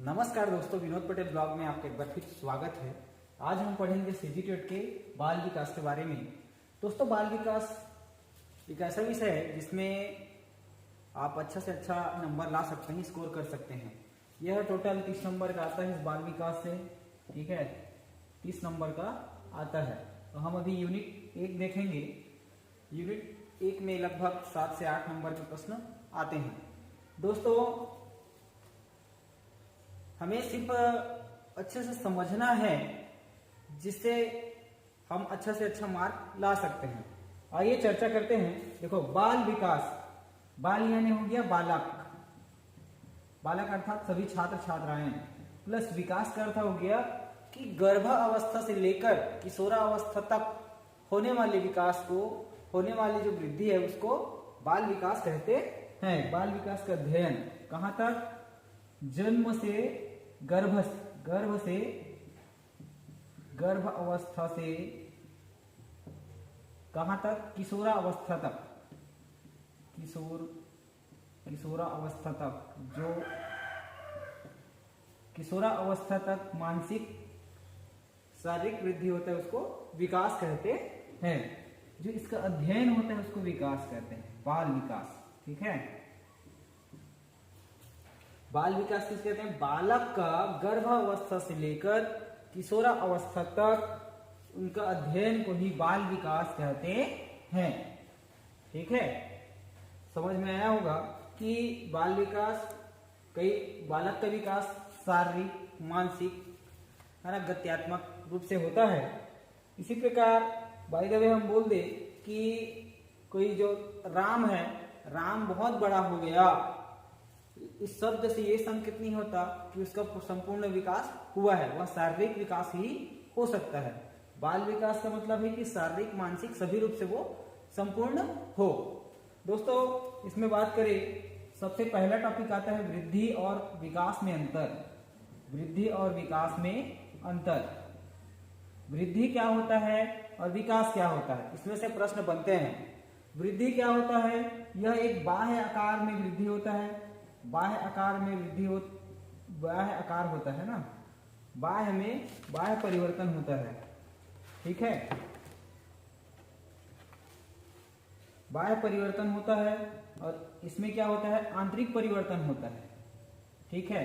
नमस्कार दोस्तों, विनोद पटेल ब्लॉग में आपका एक बार फिर स्वागत है। आज हम पढ़ेंगे सीजीटेट के बाल विकास के बारे में। दोस्तों, बाल विकास एक ऐसा विषय है जिसमें आप अच्छा से अच्छा नंबर ला सकते हैं, स्कोर कर सकते हैं। यह टोटल 30 नंबर का आता है इस बाल विकास से, ठीक है, 30 नंबर का आता है। तो हम अभी यूनिट 1 देखेंगे। यूनिट 1 में लगभग 7 से 8 नंबर के प्रश्न आते हैं। दोस्तों, हमें सिर्फ अच्छे से समझना है जिससे हम अच्छा से अच्छा मार्क ला सकते हैं। आइए चर्चा करते हैं। देखो, बाल विकास, बाल यानी हो गया बालक, बालक अर्थात सभी छात्र छात्राएं, प्लस विकास का अर्थ हो गया कि गर्भावस्था से लेकर किशोरावस्था तक होने वाले विकास को, होने वाली जो वृद्धि है उसको बाल विकास कहते हैं। बाल विकास का अध्ययन कहां तक? जन्म से गर्भ अवस्था से कहां तक? किशोरावस्था तक, किशोरावस्था तक, जो किशोरावस्था तक मानसिक शारीरिक वृद्धि होता है उसको विकास कहते हैं। जो इसका अध्ययन होता है उसको विकास कहते हैं, बाल विकास। ठीक है, बाल विकास किस कहते हैं? बालक का गर्भावस्था से लेकर किशोरावस्था तक उनका अध्ययन को ही बाल विकास कहते हैं। ठीक है, समझ में आया होगा कि बाल विकास, कई बालक का विकास शारीरिक, मानसिक, है ना, गत्यात्मक रूप से होता है। इसी प्रकार बाय द वे हम बोल दे कि कोई जो राम है, राम बहुत बड़ा हो गया, इस शब्द से ये संकेत नहीं होता कि उसका संपूर्ण विकास हुआ है, वह शारीरिक विकास ही हो सकता है। बाल विकास का मतलब है कि शारीरिक, मानसिक सभी रूप से वो संपूर्ण हो। दोस्तों, इसमें बात करें, सबसे पहला टॉपिक आता है वृद्धि और विकास में अंतर। वृद्धि और विकास में अंतर, वृद्धि क्या होता है और विकास क्या होता है, इसमें से प्रश्न बनते हैं। वृद्धि क्या होता है? यह एक बाह्य आकार में वृद्धि होता है। बाह्य आकार में वृद्धि बाह्य आकार होता है ना, बाह्य में बाह्य परिवर्तन होता है। ठीक है, बाह्य परिवर्तन होता है और इसमें क्या होता है? आंतरिक परिवर्तन होता है। ठीक है,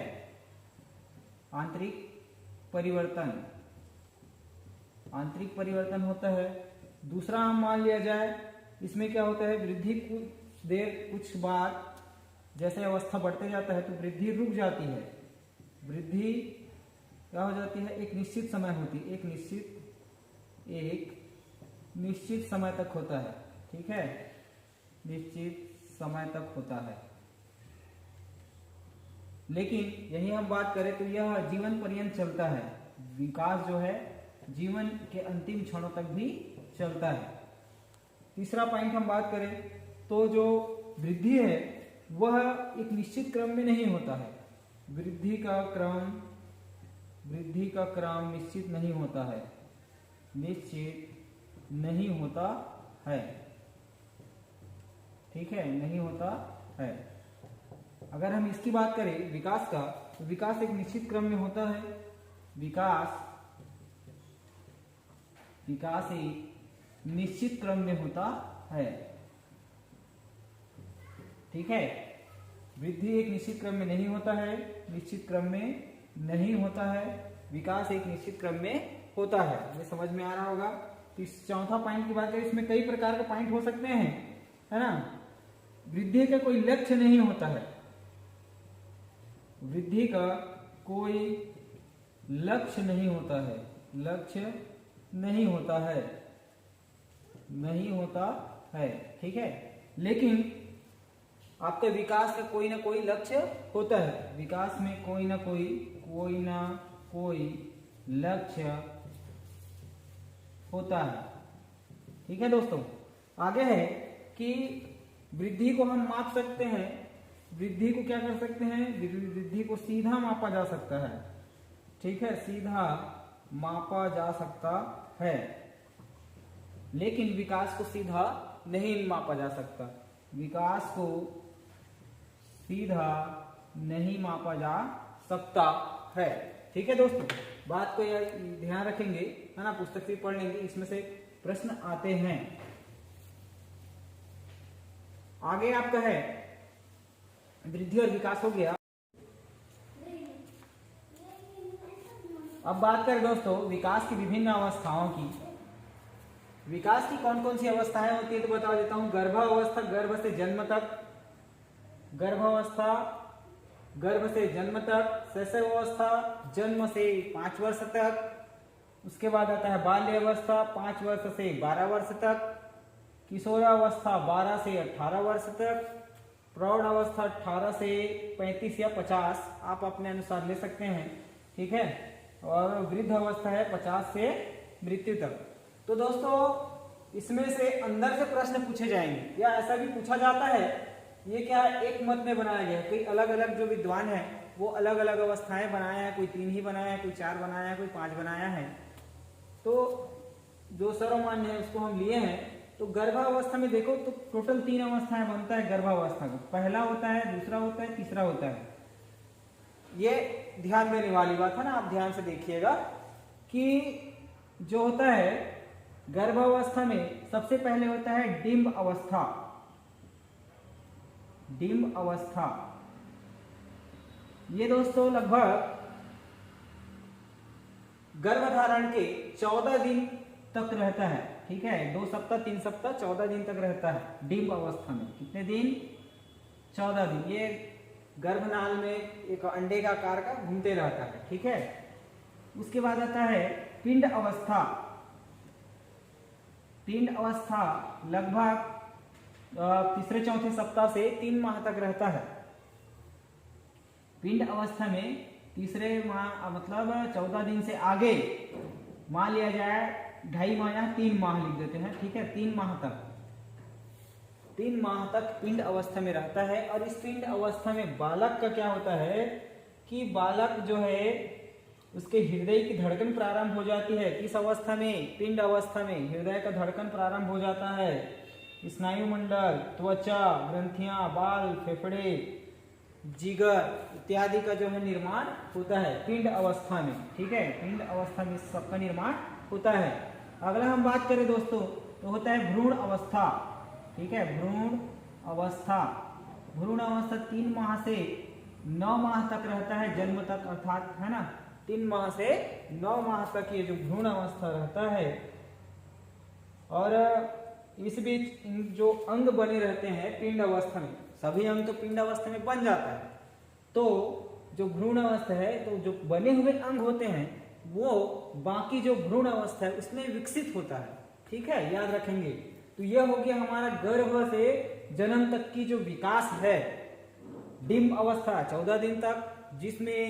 आंतरिक परिवर्तन, आंतरिक परिवर्तन होता है। दूसरा हम मान लिया जाए, इसमें क्या होता है? वृद्धि कुछ देर, कुछ बार जैसे अवस्था बढ़ते जाता है तो वृद्धि रुक जाती है। वृद्धि क्या हो जाती है? एक निश्चित समय होती है, एक निश्चित समय तक होता है। ठीक है, निश्चित समय तक होता है। लेकिन यही हम बात करें तो यह जीवन पर्यंत चलता है। विकास जो है जीवन के अंतिम क्षणों तक भी चलता है। तीसरा पॉइंट हम बात करें तो जो वृद्धि है वह एक निश्चित क्रम में नहीं होता है। वृद्धि का क्रम निश्चित नहीं होता है, निश्चित नहीं होता है। ठीक है, नहीं होता है। अगर हम इसकी बात करें विकास का, तो विकास एक निश्चित क्रम में होता है। विकास एक निश्चित क्रम में होता है। ठीक है, वृद्धि एक निश्चित क्रम में नहीं होता है, निश्चित क्रम में नहीं होता है। विकास एक निश्चित क्रम में होता है। ये समझ में आ रहा होगा। तो इस चौथा पॉइंट की बात करें, इसमें कई प्रकार के पॉइंट हो सकते हैं, है ना। वृद्धि का कोई लक्ष्य नहीं होता है, वृद्धि का कोई लक्ष्य नहीं होता है, लक्ष्य नहीं होता है, नहीं होता है। ठीक है, लेकिन आपके विकास का कोई ना कोई लक्ष्य होता है। विकास में कोई ना कोई लक्ष्य होता है। ठीक है दोस्तों, आगे है कि वृद्धि को हम माप सकते हैं। वृद्धि को क्या कर सकते हैं? वृद्धि को सीधा मापा जा सकता है। ठीक है, सीधा मापा जा सकता है, लेकिन विकास को सीधा नहीं मापा जा सकता। विकास को सीधा नहीं मापा जा सकता है। ठीक है दोस्तों, बात को यार ध्यान रखेंगे, है ना, पुस्तक से पढ़ लेंगे, इसमें से प्रश्न आते हैं। आगे आपका है वृद्धि और विकास हो गया। अब बात करें दोस्तों विकास की विभिन्न अवस्थाओं की। विकास की कौन कौन सी अवस्थाएं होती है तो बता देता हूं। गर्भावस्था, गर्भ से जन्म तक, गर्भावस्था गर्भ से जन्म तक, शैशवावस्था जन्म से 5 वर्ष तक, उसके बाद आता है बाल्यावस्था 5 वर्ष से 12 वर्ष तक, किशोरावस्था 12 से 18 वर्ष तक, प्रौढ़ अवस्था 18 से 35 या 50 आप अपने अनुसार ले सकते हैं। ठीक है, और वृद्ध अवस्था है 50 से मृत्यु तक। तो दोस्तों इसमें से अंदर से प्रश्न पूछे जाएंगे या ऐसा भी पूछा जाता है, ये क्या है, एक मत में बनाया गया है। कोई अलग अलग जो विद्वान है वो अलग अलग अवस्थाएं बनाया है, कोई 3 ही बनाया है, कोई 4 बनाया है, कोई 5 बनाया है। तो जो सर्वमान्य है उसको हम लिए हैं। तो गर्भावस्था में देखो तो टोटल 3 अवस्थाएं बनता है गर्भावस्था का। पहला होता है, दूसरा होता है, तीसरा होता है। ये ध्यान देने वाली बात है ना, आप ध्यान से देखिएगा कि जो होता है गर्भावस्था में सबसे पहले होता है डिंब अवस्था। डिंब अवस्था ये दोस्तों लगभग गर्भधारण के 14 दिन तक रहता है। ठीक है, 2 सप्ताह 3 सप्ताह 14 दिन तक रहता है डिंब अवस्था में। कितने दिन? 14 दिन। ये गर्भनाल में एक अंडे का आकार का घूमते रहता है। ठीक है, उसके बाद आता है पिंड अवस्था। पिंड अवस्था लगभग तीसरे चौथे सप्ताह से 3 माह तक रहता है। पिंड अवस्था में तीसरे माह मतलब 14 दिन से आगे मान लिया जाए 2.5 माह या 3 माह लिख देते हैं। ठीक है, 3 माह तक, 3 माह तक पिंड अवस्था में रहता है। और इस पिंड अवस्था में बालक का क्या होता है कि बालक जो है उसके हृदय की धड़कन प्रारंभ हो जाती है। किस अवस्था में? पिंड अवस्था में हृदय का धड़कन प्रारंभ हो जाता है। स्नायु मंडल, त्वचा, ग्रंथियां, बाल, फेफड़े, जिगर इत्यादि का जो है निर्माण होता है पिंड अवस्था में। ठीक है, पिंड अवस्था में सबका निर्माण होता है। अगला हम बात करें दोस्तों तो होता है भ्रूण अवस्था। ठीक है, भ्रूण अवस्था। भ्रूण अवस्था 3 माह से 9 माह तक रहता है, जन्म तक अर्थात, है ना, 3 माह से 9 माह तक ये जो भ्रूण अवस्था रहता है। और इस बीच जो अंग बने रहते हैं पिंड अवस्था में, सभी अंग तो पिंड अवस्था में बन जाता है। तो जो भ्रूण अवस्था है तो जो बने हुए अंग होते हैं वो बाकी जो भ्रूण अवस्था है उसमें विकसित होता है। ठीक है, याद रखेंगे। तो यह हो गया हमारा गर्भ से जन्म तक की जो विकास है। डिंब अवस्था 14 दिन तक, जिसमें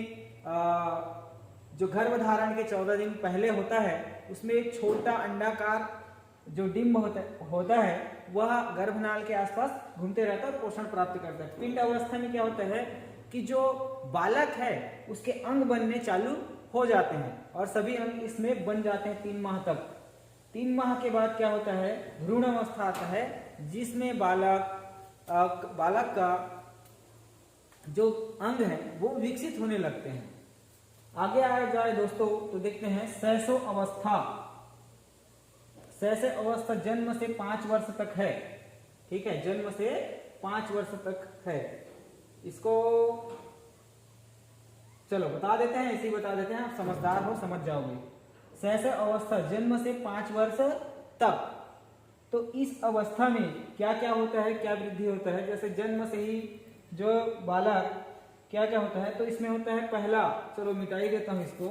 जो गर्भधारण के 14 दिन पहले होता है उसमें एक छोटा अंडाकार जो डिंब होता है वह गर्भनाल के आसपास घूमते रहता है और पोषण प्राप्त करता है। पिंड अवस्था में क्या होता है कि जो बालक है उसके अंग बनने चालू हो जाते हैं और सभी अंग इसमें बन जाते हैं 3 माह तक। 3 माह के बाद क्या होता है? भ्रूण अवस्था आता है, जिसमें बालक का जो अंग है वो विकसित होने लगते हैं। आगे आ जाए दोस्तों तो देखते हैं शैशव अवस्था। शैशव अवस्था जन्म से 5 वर्ष तक है। ठीक है, जन्म से 5 वर्ष तक है। इसको चलो बता देते हैं, इसी बता देते हैं, आप समझदार हो समझ जाओगे। शैशव अवस्था जन्म से 5 वर्ष तक। तो इस अवस्था में क्या क्या होता है, क्या वृद्धि होता है? जैसे जन्म से ही जो बालक क्या क्या होता है, तो इसमें होता है पहला, चलो मिटाई देता हूं इसको,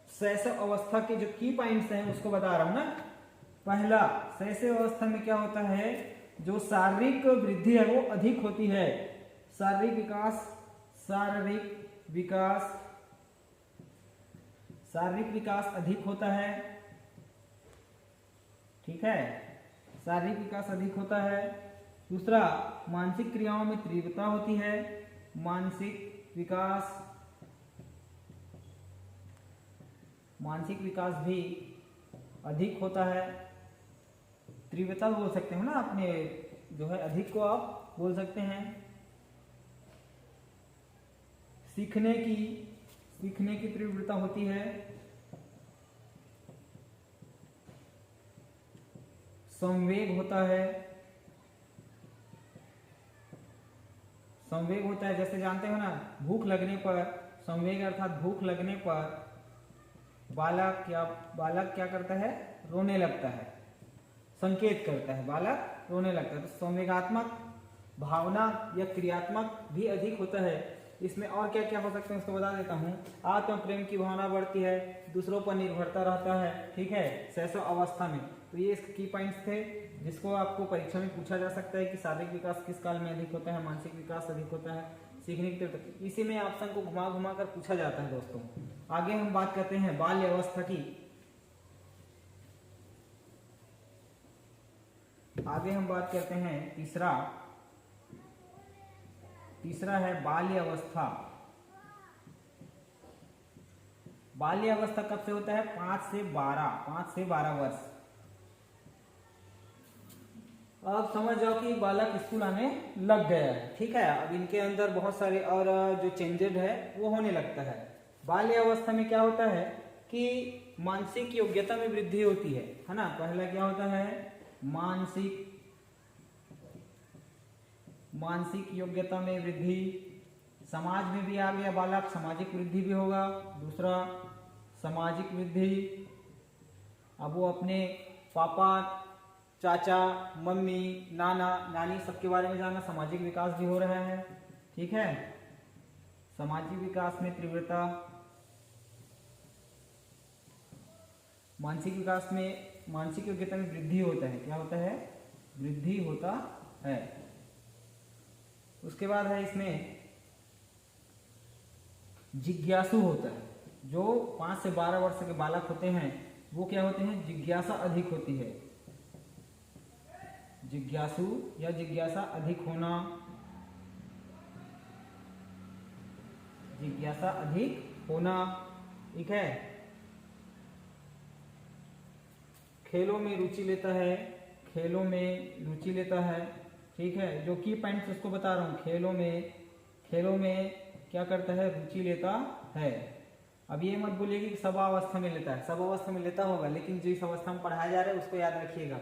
शैशव अवस्था के जो की पॉइंट्स हैं उसको बता रहा हूं ना। पहला, शैशव अवस्था में क्या होता है, जो शारीरिक वृद्धि है वो अधिक होती है। शारीरिक विकास अधिक होता है। ठीक है, शारीरिक विकास अधिक होता है। दूसरा, मानसिक क्रियाओं में तीव्रता होती है। मानसिक विकास भी अधिक होता है। तीव्रता बोल सकते हो ना, अपने जो है अधिक को आप बोल सकते हैं। सीखने की तीव्रता होती है, संवेग होता है, जैसे जानते हो ना, भूख लगने पर संवेग अर्थात भूख लगने पर बालक क्या करता है, रोने लगता है, संकेत करता है, बालक रोने लगता है। तो संवेगात्मक, भावना या क्रियात्मक भी अधिक होता है। इसमें और क्या क्या हो सकते हैं उसको बता देता हूँ। आत्म प्रेम की भावना बढ़ती है, दूसरों पर निर्भरता रहता है, ठीक है, शैशव अवस्था में। तो ये इसके की पॉइंट्स थे जिसको आपको परीक्षा में पूछा जा सकता है कि शारीरिक विकास किस काल में अधिक होता है, मानसिक विकास अधिक होता है, सीखने की तीव्रता, इसी में ऑप्शन को घुमा घुमा कर पूछा जाता है दोस्तों। आगे हम बात करते हैं बाल्य अवस्था की। आगे हम बात करते हैं तीसरा है बाल्य अवस्था। बाल्य अवस्था कब से होता है, 5 से 12 वर्ष। अब समझ जाओ कि बालक स्कूल आने लग गया है, ठीक है। अब इनके अंदर बहुत सारे और जो चेंजेस है वो होने लगता है। बाल्य अवस्था में क्या होता है कि मानसिक योग्यता में वृद्धि होती है ना। पहला क्या होता है, मानसिक योग्यता में वृद्धि, समाज में भी आ गया बालक, सामाजिक वृद्धि भी होगा। दूसरा सामाजिक वृद्धि, अब वो अपने पापा, चाचा, मम्मी, नाना, नानी सबके बारे में जाना, सामाजिक विकास भी हो रहा है, ठीक है। सामाजिक विकास में तीव्रता, मानसिक विकास में, मानसिक योग्यता में वृद्धि होता है। क्या होता है, वृद्धि होता है। उसके बाद है इसमें जिज्ञासु होता है। जो 5 से 12 वर्ष के बालक होते हैं वो क्या होते हैं, जिज्ञासा अधिक होती है। जिज्ञासु या जिज्ञासा अधिक होना, जिज्ञासा अधिक होना, ठीक है। खेलों में रुचि लेता है, खेलों में रुचि लेता है, ठीक है। जो की पॉइंट्स उसको बता रहा हूं, खेलों में क्या करता है, रुचि लेता है। अब ये मत बोलिए कि सब अवस्था में लेता है, सब अवस्था में लेता होगा, लेकिन जिस अवस्था में पढ़ाया जा रहा है उसको याद रखिएगा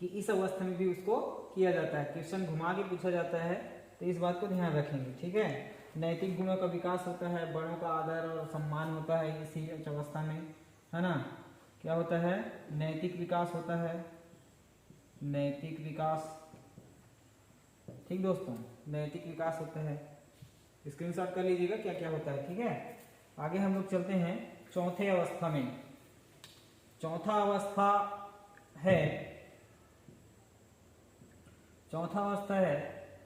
कि इस अवस्था में भी उसको किया जाता है। क्वेश्चन घुमा के पूछा जाता है, तो इस बात को ध्यान रखेंगे, ठीक है। नैतिक गुणों का विकास होता है, बड़ों का आदर और सम्मान होता है इसी अवस्था में, है ना। क्या होता है, नैतिक विकास होता है, नैतिक विकास, ठीक दोस्तों, नैतिक विकास होता है। स्क्रीनशॉट कर लीजिएगा क्या क्या होता है, ठीक है। आगे हम लोग चलते हैं चौथे अवस्था में। चौथा अवस्था है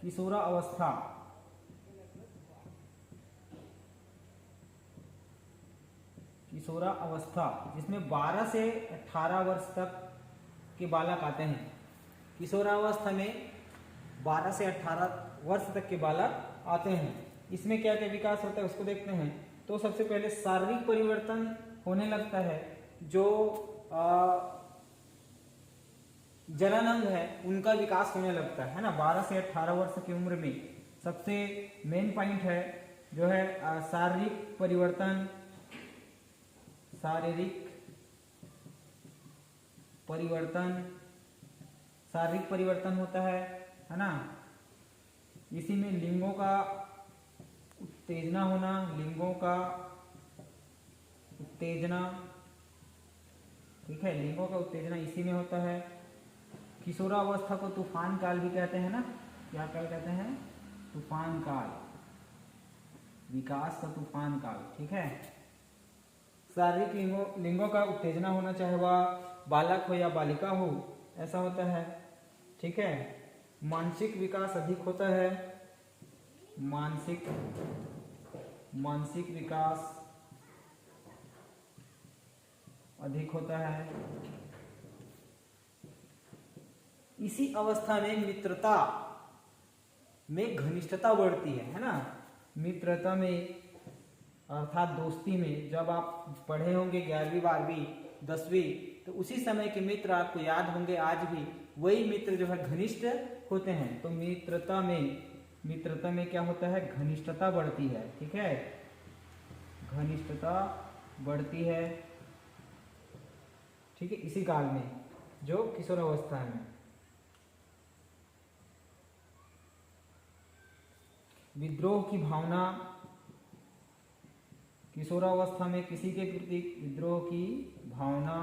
किशोरा अवस्था। किशोरा अवस्था जिसमें 12 से 18 वर्ष तक के बालक आते हैं। किशोरावस्था में 12 से 18 वर्ष तक के बालक आते हैं। इसमें क्या क्या विकास होता है उसको देखते हैं। तो सबसे पहले शारीरिक परिवर्तन होने लगता है। जो जननांग है उनका विकास होने लगता है ना। 12 से 18 वर्ष की उम्र में सबसे मेन पॉइंट है जो है शारीरिक परिवर्तन। शारीरिक परिवर्तन होता है ना। इसी में लिंगों का उत्तेजना होना, लिंगों का उत्तेजना, ठीक है, लिंगों का उत्तेजना इसी में होता है। किशोरावस्था को तूफान काल भी कहते हैं ना। क्या काल कहते हैं, तूफान काल, विकास का तूफान काल, ठीक है। शारीरिक लिंगों का उत्तेजना होना, चाहे वह बालक हो या बालिका हो, ऐसा होता है, ठीक है। मानसिक विकास अधिक होता है, मानसिक विकास अधिक होता है। इसी अवस्था में मित्रता में घनिष्ठता बढ़ती है ना। मित्रता में अर्थात दोस्ती में, जब आप पढ़े होंगे 11वीं 12वीं 10वीं, तो उसी समय के मित्र आपको याद होंगे आज भी। वही मित्र जो है घनिष्ठ होते हैं। तो मित्रता में क्या होता है, घनिष्ठता बढ़ती है, ठीक है। घनिष्ठता बढ़ती है, ठीक है, इसी काल में जो किशोरावस्था में। विद्रोह की भावना, किशोरावस्था में किसी के प्रति विद्रोह की भावना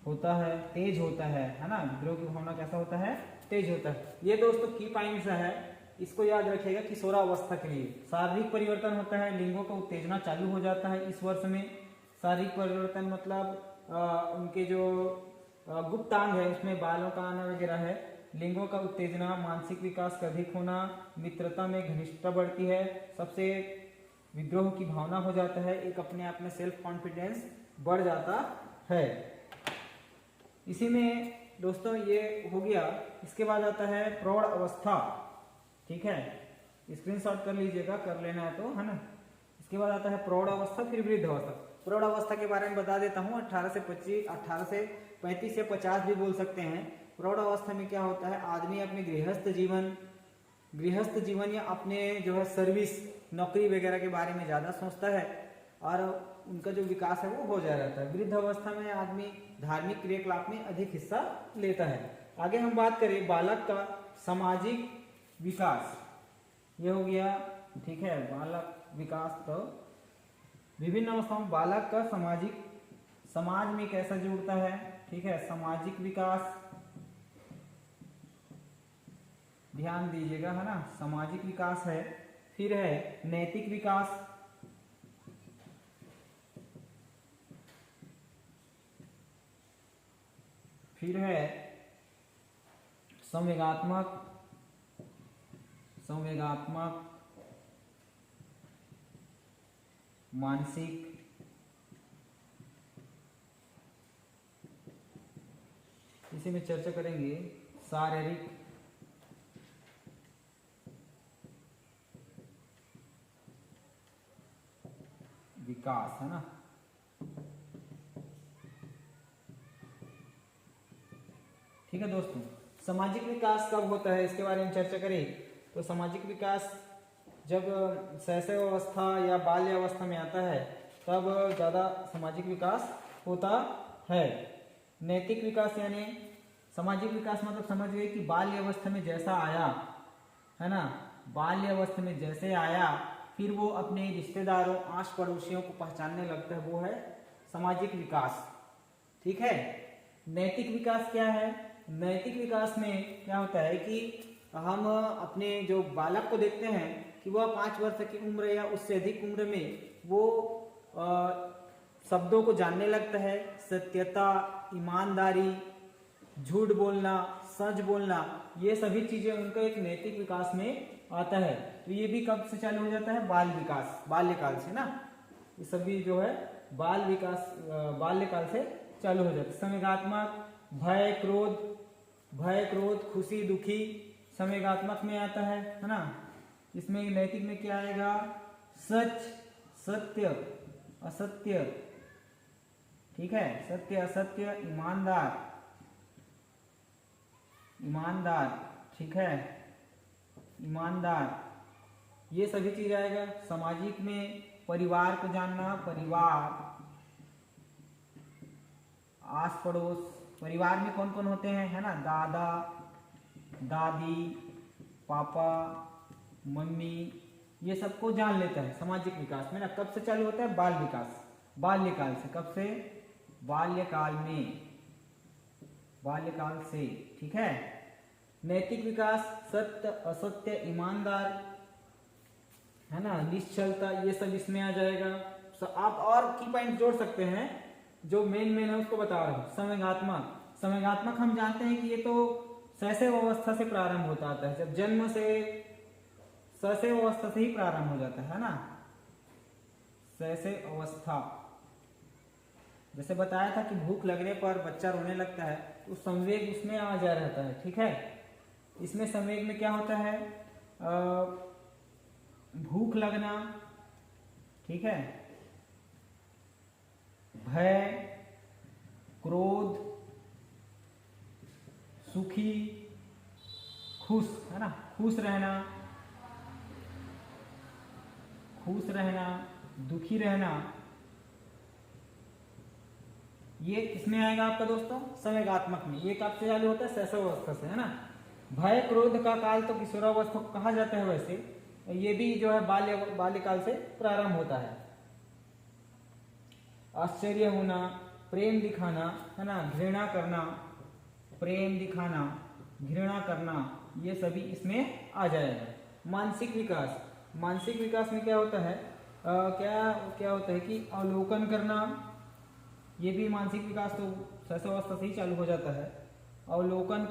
होता है, तेज होता है ना। विद्रोह की भावना कैसा होता है, तेज होता है। ये दोस्तों की पॉइंट्स है, इसको याद रखिएगा। किशोरावस्था के लिए शारीरिक परिवर्तन होता है, लिंगों का उत्तेजना चालू हो जाता है इस वर्ष में। शारीरिक परिवर्तन मतलब उनके जो गुप्तांग है उसमें बालों का आना वगैरह है। लिंगों का उत्तेजना, मानसिक विकास का अधिक होना, मित्रता में घनिष्ठता बढ़ती है, सबसे विद्रोह की भावना हो जाता है, एक अपने आप में सेल्फ कॉन्फिडेंस बढ़ जाता है। इसी में दोस्तों ये हो गया। इसके बाद आता है प्रौढ़ अवस्था, ठीक है, स्क्रीनशॉट कर लीजिएगा, कर लेना है तो, है ना। इसके बाद आता है प्रौढ़ अवस्था, फिर वृद्ध अवस्था। प्रौढ़ अवस्था के बारे में बता देता हूँ। 18 से 35 से 50 भी बोल सकते हैं। प्रौढ़ अवस्था में क्या होता है, आदमी अपने गृहस्थ जीवन या अपने जो है सर्विस, नौकरी वगैरह के बारे में ज्यादा सोचता है और उनका जो विकास है वो हो जा रहता है। वृद्ध अवस्था में आदमी धार्मिक क्रियाकलाप में अधिक हिस्सा लेता है। आगे हम बात करें बालक का सामाजिक विकास, ये हो गया, ठीक है, बालक विकास। तो विभिन्न अवस्थाओं में बालक का समाज में कैसा जुड़ता है, ठीक है, सामाजिक विकास, ध्यान दीजिएगा, है ना, सामाजिक विकास है। फिर है नैतिक विकास, फिर है संवेगात्मक, मानसिक, इसी में चर्चा करेंगे शारीरिक विकास, है ना। ठीक है दोस्तों, सामाजिक विकास कब होता है इसके बारे में चर्चा करें तो सामाजिक विकास जब शैशव अवस्था या बाल्य अवस्था में आता है तब ज्यादा सामाजिक विकास होता है। नैतिक विकास यानी सामाजिक विकास मतलब समझ गए कि बाल्य अवस्था में जैसा आया, है ना, बाल्य अवस्था में जैसे आया फिर वो अपने रिश्तेदारों, आस पड़ोसियों को पहचानने लगता है, वो है सामाजिक विकास, ठीक है। नैतिक विकास क्या है, नैतिक विकास में क्या होता है कि हम अपने जो बालक को देखते हैं कि वह 5 वर्ष की उम्र या उससे अधिक उम्र में वो शब्दों को जानने लगता है, सत्यता, ईमानदारी, झूठ बोलना, सच बोलना, ये सभी चीजें उनका एक नैतिक विकास में आता है। तो ये भी कब से चालू हो जाता है, बाल विकास, बाल्यकाल से ना, ये सभी जो है बाल विकास बाल्यकाल से चालू हो जाता है। संवेगात्मक, भय क्रोध खुशी दुखी संवेगात्मक में आता है ना। इसमें नैतिक में क्या आएगा, सच सत्य असत्य, ठीक है, सत्य असत्य, ईमानदार, ठीक है, ईमानदार, ये सभी चीज आएगा। सामाजिक में परिवार को जानना, परिवार, आस पड़ोस, परिवार में कौन कौन होते हैं, है ना, दादा दादी, पापा मम्मी, ये सबको जान लेता है सामाजिक विकास में ना। कब से चालू होता है, बाल विकास, बाल्यकाल से। कब से, बाल्यकाल में, बाल्यकाल से, ठीक है। नैतिक विकास सत्य असत्य, ईमानदार, है ना, निश्चलता, ये सब इसमें आ जाएगा। आप और की पॉइंट जोड़ सकते हैं, जो मेन है उसको बता रहा हूं। संवेगात्मक हम जानते हैं कि ये तो शैशव अवस्था से प्रारंभ होता आता है, जब जन्म से शैशव अवस्था से ही प्रारंभ हो जाता है ना, शैशव अवस्था। जैसे बताया था कि भूख लगने पर बच्चा रोने लगता है तो संवेग उसमें आ जा रहता है, ठीक है। इसमें संवेग में क्या होता है, भूख लगना, ठीक है, भय, क्रोध, सुखी, खुश, है ना, खुश रहना, खुश रहना, दुखी रहना, ये किसमें आएगा आपका दोस्तों? संवेगात्मक में। ये कब से चालू होता है? शैशवावस्था से, है ना। भय क्रोध का काल तो किशोरावस्था को कहा जाता है, वैसे ये भी जो है बाल्यकाल से प्रारंभ होता है। आश्चर्य होना, प्रेम दिखाना, है ना, घृणा करना, प्रेम दिखाना, घृणा करना, ये सभी इसमें आ जाएगा। मानसिक विकास, मानसिक विकास में क्या होता है? क्या होता है कि अवलोकन करना, ये भी मानसिक विकास तो शैशवावस्था से ही चालू हो जाता है। अवलोकन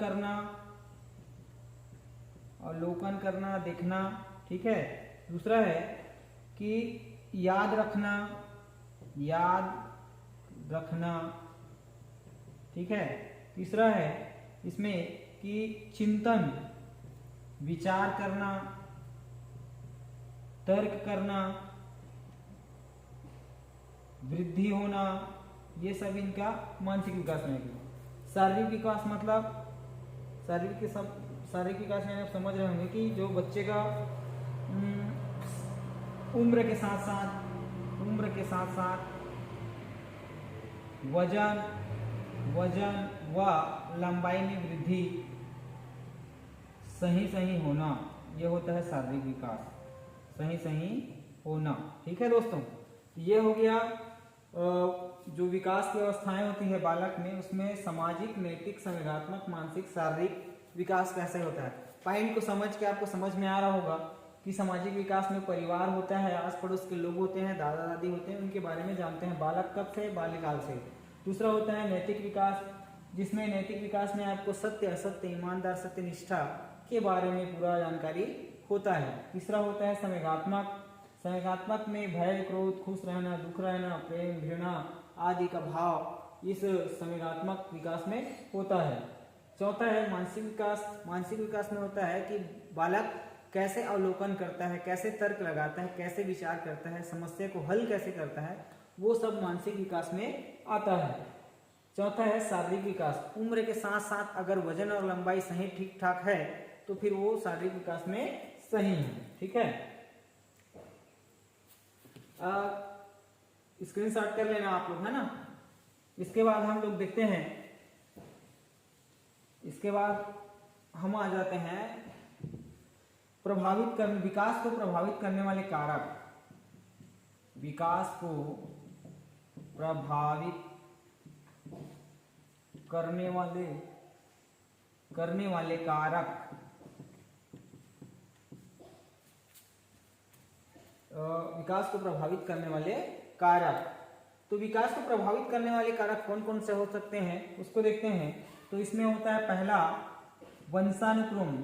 करना, देखना, ठीक है। दूसरा है कि याद रखना, ठीक है। तीसरा है इसमें कि चिंतन, विचार करना, तर्क करना, वृद्धि होना, ये सब इनका मानसिक विकास में है। शारीरिक विकास मतलब शारीरिक विकास में आप समझ रहे होंगे कि जो बच्चे का उम्र के साथ साथ वजन व लंबाई में वृद्धि सही होना, यह होता है शारीरिक विकास, सही होना, ठीक है दोस्तों। ये हो गया जो विकास की अवस्थाएं होती है बालक में, उसमें सामाजिक, नैतिक, संवेगात्मक, मानसिक, शारीरिक विकास कैसे होता है। पॉइंट को समझ के आपको समझ में आ रहा होगा कि सामाजिक विकास में परिवार होता है, आस पड़ोस के लोग होते हैं, दादा दादी होते हैं, उनके बारे में जानते हैं बालक कब से? बाल्यकाल से। दूसरा होता है नैतिक विकास, जिसमें नैतिक विकास में आपको सत्य, असत्य, ईमानदार, सत्यनिष्ठा के बारे में पूरा जानकारी होता है। तीसरा होता है संवेगात्मक में भय, क्रोध, खुश रहना, दुख रहना, प्रेम, घृणा आदि का भाव इस संवेगात्मक विकास में होता है। चौथा है मानसिक विकास। मानसिक विकास में होता है कि बालक कैसे अवलोकन करता है, कैसे तर्क लगाता है, कैसे विचार करता है, समस्या को हल कैसे करता है, वो सब मानसिक विकास में आता है। चौथा है शारीरिक विकास। उम्र के साथ साथ अगर वजन और लंबाई सही ठीक ठाक है तो फिर वो शारीरिक विकास में सही है, ठीक है। स्क्रीनशॉट कर लेना आप लोग, है ना। इसके बाद हम लोग देखते हैं, इसके बाद हम आ जाते हैं विकास को प्रभावित करने वाले कारक। विकास को प्रभावित करने वाले कारक। विकास को प्रभावित करने वाले कारक। तो विकास को प्रभावित करने वाले कारक कौन कौन से हो सकते हैं उसको देखते हैं। तो इसमें होता है पहला वंशानुक्रम,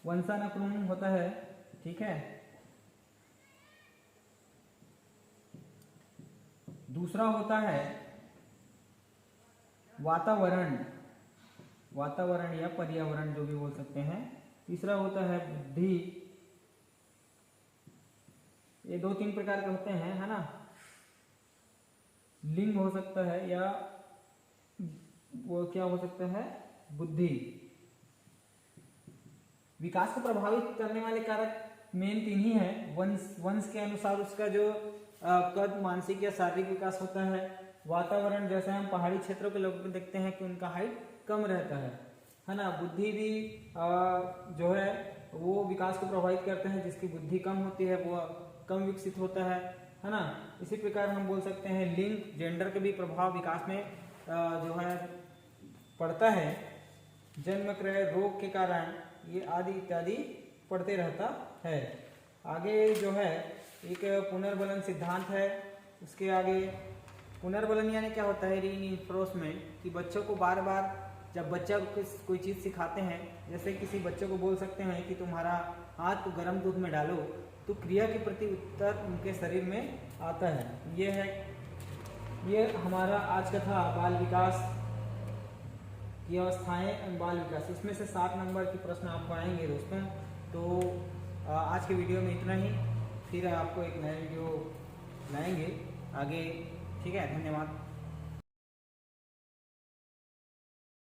वंशानुक्रम होता है, ठीक है। दूसरा होता है वातावरण या पर्यावरण, जो भी बोल सकते हैं। तीसरा होता है बुद्धि। ये 2-3 प्रकार के होते हैं, है ना। लिंग हो सकता है या वो क्या हो सकता है, बुद्धि। विकास को प्रभावित करने वाले कारक मेन 3 ही हैं। वंश के अनुसार उसका जो कद, मानसिक या शारीरिक विकास होता है। वातावरण, जैसे हम पहाड़ी क्षेत्रों के लोगों को देखते हैं कि उनका हाइट कम रहता है ना। बुद्धि भी जो है वो विकास को प्रभावित करते हैं। जिसकी बुद्धि कम होती है वो कम विकसित होता है ना। इसी प्रकार हम बोल सकते हैं लिंग, जेंडर का भी प्रभाव विकास में जो है पड़ता है। जन्म, क्रय, रोग के कारण ये आदि इत्यादि पड़ते रहता है। आगे जो है एक पुनर्बलन सिद्धांत है। उसके आगे पुनर्बलन यानी क्या होता है, रीइंफोर्समेंट, कि बच्चों को बार बार जब बच्चा को कोई चीज़ सिखाते हैं, जैसे किसी बच्चे को बोल सकते हैं कि तुम्हारा हाथ को गर्म दूध में डालो, तो क्रिया के प्रति उत्तर उनके शरीर में आता है। ये हमारा आज का था बाल विकास की अवस्थाएं, बाल विकास। इसमें से 7 नंबर के प्रश्न आपको आएंगे दोस्तों। तो आज के वीडियो में इतना ही, फिर आपको एक नया वीडियो लाएंगे आगे, ठीक है। धन्यवाद।